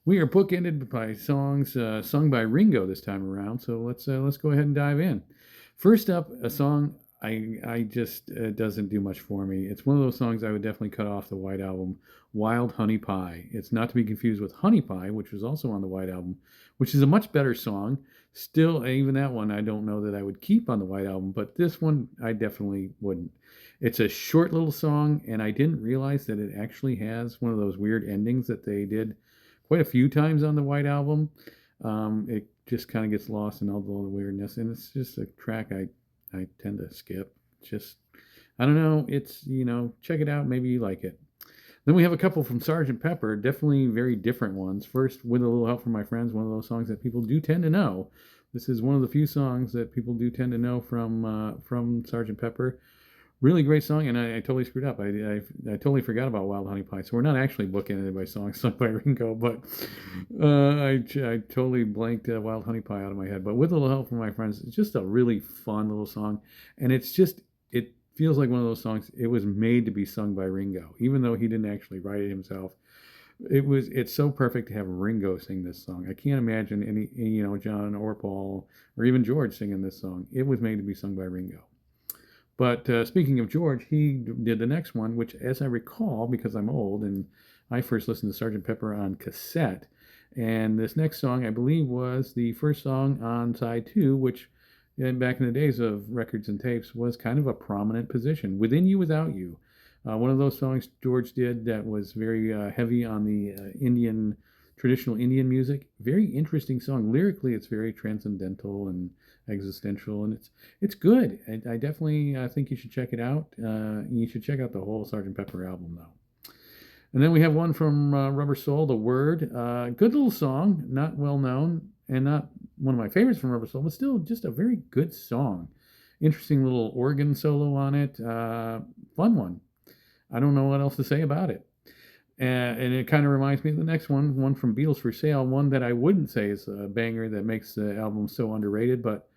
We are bookended by songs sung by Ringo this time around, so let's go ahead and dive in. First up, a song I just doesn't do much for me. It's one of those songs I would definitely cut off the White Album, Wild Honey Pie. It's not to be confused with Honey Pie, which was also on the White Album, which is a much better song. Still, even that one I don't know that I would keep on the White Album, but this one I definitely wouldn't. It's a short little song, and I didn't realize that it actually has one of those weird endings that they did quite a few times on the White Album. It just kind of gets lost in all the weirdness, and it's just a track I tend to skip. Just I don't know. It's check it out. Maybe you like it. Then we have a couple from Sergeant Pepper, definitely very different ones. First, With a Little Help from My Friends, one of those songs that people do tend to know. This is one of the few songs that people do tend to know from Sergeant Pepper. Really great song, and I totally screwed up. I totally forgot about Wild Honey Pie. So we're not actually bookended by songs sung by Ringo, but I totally blanked Wild Honey Pie out of my head. But With a Little Help from My Friends, it's just a really fun little song, and it feels like one of those songs. It was made to be sung by Ringo, even though he didn't actually write it himself. It's so perfect to have Ringo sing this song. I can't imagine any John or Paul or even George singing this song. It was made to be sung by Ringo. But speaking of George, he did the next one, which, as I recall, because I'm old and I first listened to Sgt. Pepper on cassette, and this next song, I believe, was the first song on side two, which back in the days of records and tapes was kind of a prominent position. Within You, Without You. One of those songs George did that was very heavy on the traditional Indian music. Very interesting song. Lyrically, it's very transcendental and existential, and it's good. I definitely think you should check it out. You should check out the whole Sgt. Pepper album, though. And then we have one from Rubber Soul, The Word. Good little song, not well known, and not one of my favorites from Rubber Soul, but still just a very good song. Interesting little organ solo on it. Fun one. I don't know what else to say about it. And it kind of reminds me of the next one from Beatles for Sale, one that I wouldn't say is a banger that makes the album so underrated, but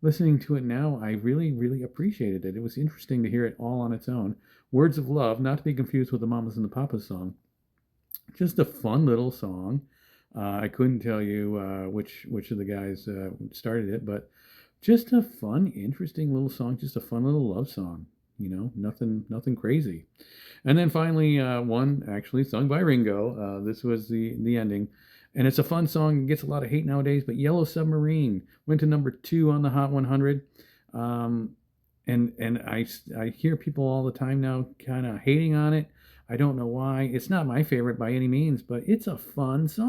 listening to it now, I really, really appreciated it. It was interesting to hear it all on its own. Words of Love, not to be confused with the Mamas and the Papas song. Just a fun little song. I couldn't tell you which of the guys started it, but just a fun, interesting little song. Just a fun little love song. Nothing crazy. And then finally, one actually sung by Ringo. This was the ending, and it's a fun song. It gets a lot of hate nowadays, but Yellow Submarine went to number 2 on the Hot 100. And I hear people all the time now kind of hating on it. I don't know why. It's not my favorite by any means, but it's a fun song.